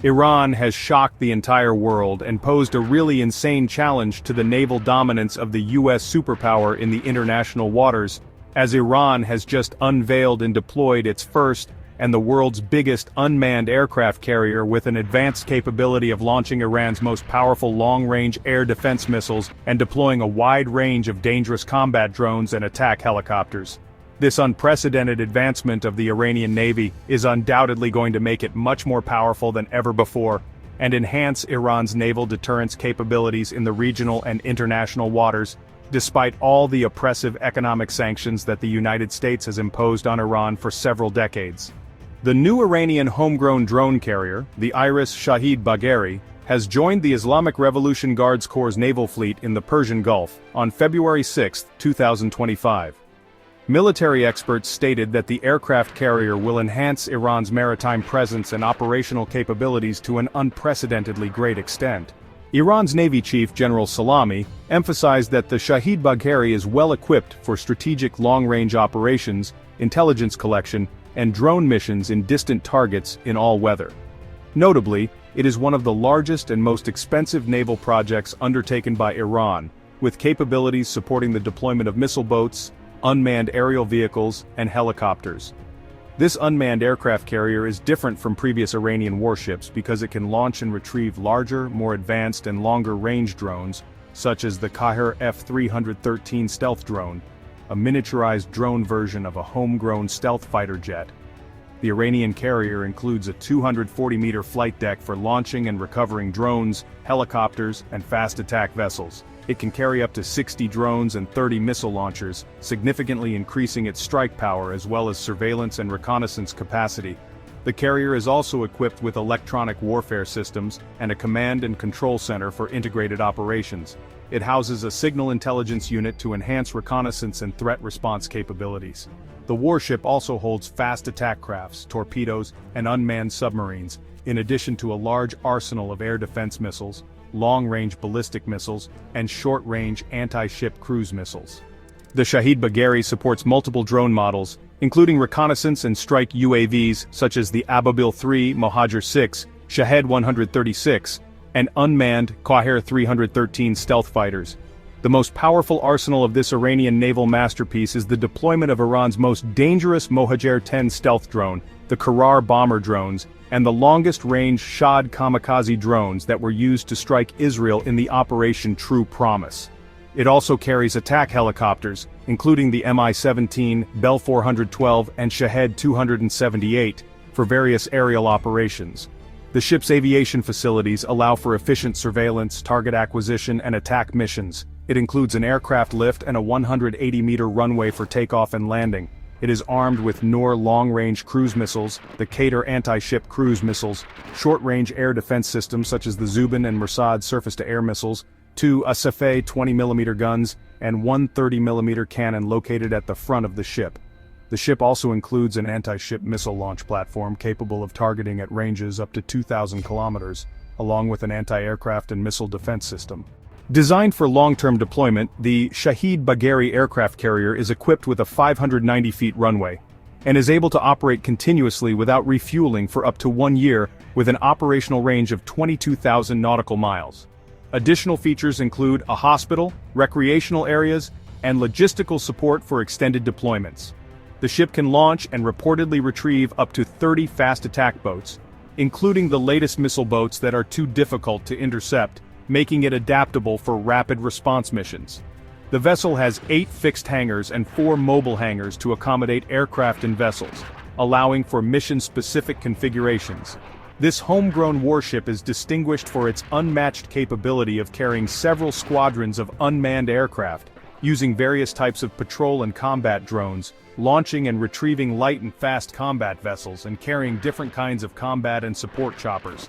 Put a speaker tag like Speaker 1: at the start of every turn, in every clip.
Speaker 1: Iran has shocked the entire world and posed a really insane challenge to the naval dominance of the US superpower in the international waters, as Iran has just unveiled and deployed its first and the world's biggest unmanned aircraft carrier with an advanced capability of launching Iran's most powerful long-range air defense missiles and deploying a wide range of dangerous combat drones and attack helicopters. This unprecedented advancement of the Iranian Navy is undoubtedly going to make it much more powerful than ever before, and enhance Iran's naval deterrence capabilities in the regional and international waters, despite all the oppressive economic sanctions that the United States has imposed on Iran for several decades. The new Iranian homegrown drone carrier, the Iris Shahid Bagheri, has joined the Islamic Revolution Guards Corps' naval fleet in the Persian Gulf on February 6, 2025. Military experts stated that the aircraft carrier will enhance Iran's maritime presence and operational capabilities to an unprecedentedly great extent. Iran's Navy Chief General Salami emphasized that the Shahid Bagheri is well equipped for strategic long-range operations, intelligence collection, and drone missions in distant targets in all weather. Notably, it is one of the largest and most expensive naval projects undertaken by Iran, with capabilities supporting the deployment of missile boats, unmanned aerial vehicles, and helicopters. This unmanned aircraft carrier is different from previous Iranian warships because it can launch and retrieve larger, more advanced and longer-range drones, such as the Qaher F-313 stealth drone, a miniaturized drone version of a homegrown stealth fighter jet. The Iranian carrier includes a 240-meter flight deck for launching and recovering drones, helicopters, and fast attack vessels. It can carry up to 60 drones and 30 missile launchers, significantly increasing its strike power as well as surveillance and reconnaissance capacity. The carrier is also equipped with electronic warfare systems and a command and control center for integrated operations. It houses a signal intelligence unit to enhance reconnaissance and threat response capabilities. The warship also holds fast attack crafts, torpedoes, and unmanned submarines, in addition to a large arsenal of air defense missiles, long-range ballistic missiles, and short-range anti-ship cruise missiles. The Shahid Bagheri supports multiple drone models, including reconnaissance and strike UAVs such as the Ababil 3, Mohajer 6, Shahed 136, and unmanned Qaher 313 stealth fighters. The most powerful arsenal of this Iranian naval masterpiece is the deployment of Iran's most dangerous Mohajer 10 stealth drone, the Qarar bomber drones, and the longest-range Shahd kamikaze drones that were used to strike Israel in the Operation True Promise. It also carries attack helicopters, including the Mi-17, Bell 412, and Shahed 278, for various aerial operations. The ship's aviation facilities allow for efficient surveillance, target acquisition, and attack missions. It includes an aircraft lift and a 180-meter runway for takeoff and landing. It is armed with Noor long-range cruise missiles, the Qatar anti-ship cruise missiles, short-range air defense systems such as the Zubin and Mersad surface-to-air missiles, two Asafeh 20mm guns, and one 30mm cannon located at the front of the ship. The ship also includes an anti-ship missile launch platform capable of targeting at ranges up to 2,000 kilometers, along with an anti-aircraft and missile defense system. Designed for long-term deployment, the Shahid Bagheri aircraft carrier is equipped with a 590-feet runway, and is able to operate continuously without refueling for up to 1 year with an operational range of 22,000 nautical miles. Additional features include a hospital, recreational areas, and logistical support for extended deployments. The ship can launch and reportedly retrieve up to 30 fast attack boats, including the latest missile boats that are too difficult to intercept, making it adaptable for rapid response missions. The vessel has 8 fixed hangars and 4 mobile hangars to accommodate aircraft and vessels, allowing for mission-specific configurations. This homegrown warship is distinguished for its unmatched capability of carrying several squadrons of unmanned aircraft, using various types of patrol and combat drones, launching and retrieving light and fast combat vessels, and carrying different kinds of combat and support choppers.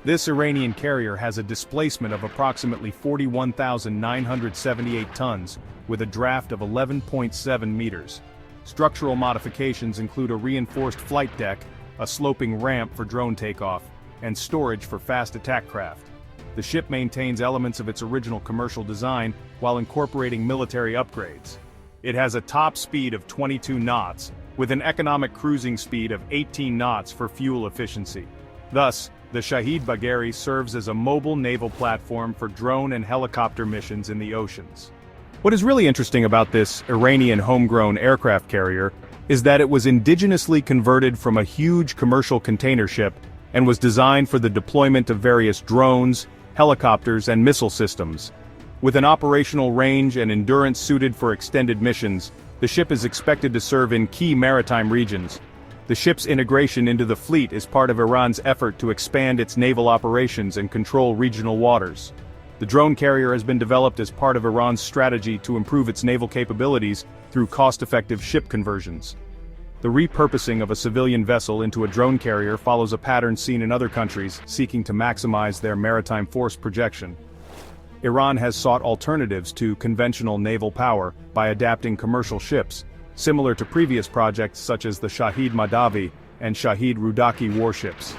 Speaker 1: This Iranian carrier has a displacement of approximately 41,978 tons, with a draft of 11.7 meters. Structural modifications include a reinforced flight deck, a sloping ramp for drone takeoff, and storage for fast attack craft. The ship maintains elements of its original commercial design while incorporating military upgrades. It has a top speed of 22 knots, with an economic cruising speed of 18 knots for fuel efficiency. Thus, The Shahid Bagheri serves as a mobile naval platform for drone and helicopter missions in the oceans. What is really interesting about this Iranian homegrown aircraft carrier is that it was indigenously converted from a huge commercial container ship and was designed for the deployment of various drones, helicopters, and missile systems. With an operational range and endurance suited for extended missions, the ship is expected to serve in key maritime regions. The ship's integration into the fleet is part of Iran's effort to expand its naval operations and control regional waters. The drone carrier has been developed as part of Iran's strategy to improve its naval capabilities through cost-effective ship conversions. The repurposing of a civilian vessel into a drone carrier follows a pattern seen in other countries seeking to maximize their maritime force projection. Iran has sought alternatives to conventional naval power by adapting commercial ships, similar to previous projects such as the Shahid Mahdavi and Shahid Rudaki warships.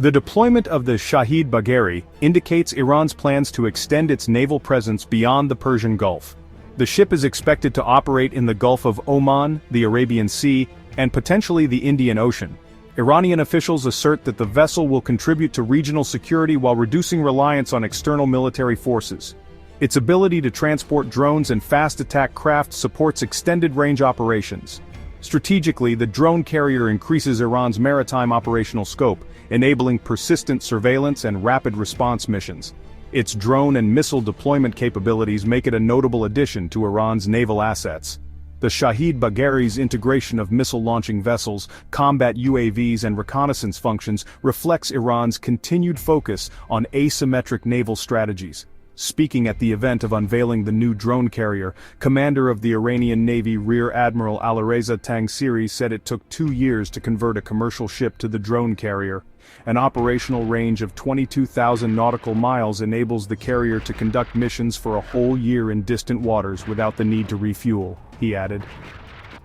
Speaker 1: The deployment of the Shahid Bagheri indicates Iran's plans to extend its naval presence beyond the Persian Gulf. The ship is expected to operate in the Gulf of Oman, the Arabian Sea, and potentially the Indian Ocean. Iranian officials assert that the vessel will contribute to regional security while reducing reliance on external military forces. Its ability to transport drones and fast attack craft supports extended-range operations. Strategically, the drone carrier increases Iran's maritime operational scope, enabling persistent surveillance and rapid response missions. Its drone and missile deployment capabilities make it a notable addition to Iran's naval assets. The Shahid Bagheri's integration of missile-launching vessels, combat UAVs and reconnaissance functions reflects Iran's continued focus on asymmetric naval strategies. Speaking at the event of unveiling the new drone carrier, Commander of the Iranian Navy Rear Admiral Alireza Tangsiri said it took 2 years to convert a commercial ship to the drone carrier. An operational range of 22,000 nautical miles enables the carrier to conduct missions for a whole year in distant waters without the need to refuel, he added.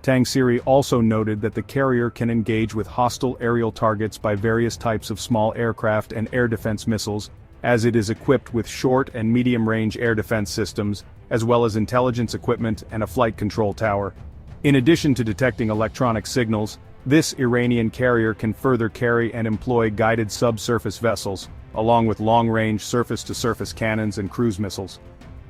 Speaker 1: Tangsiri also noted that the carrier can engage with hostile aerial targets by various types of small aircraft and air defense missiles, as it is equipped with short and medium-range air defense systems, as well as intelligence equipment and a flight control tower. In addition to detecting electronic signals, this Iranian carrier can further carry and employ guided subsurface vessels, along with long-range surface-to-surface cannons and cruise missiles.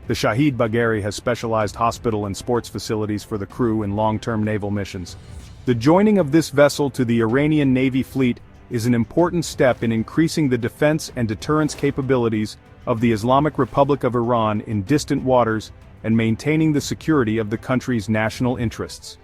Speaker 1: The Shahid Bagheri has specialized hospital and sports facilities for the crew in long-term naval missions. The joining of this vessel to the Iranian Navy fleet is an important step in increasing the defense and deterrence capabilities of the Islamic Republic of Iran in distant waters and maintaining the security of the country's national interests.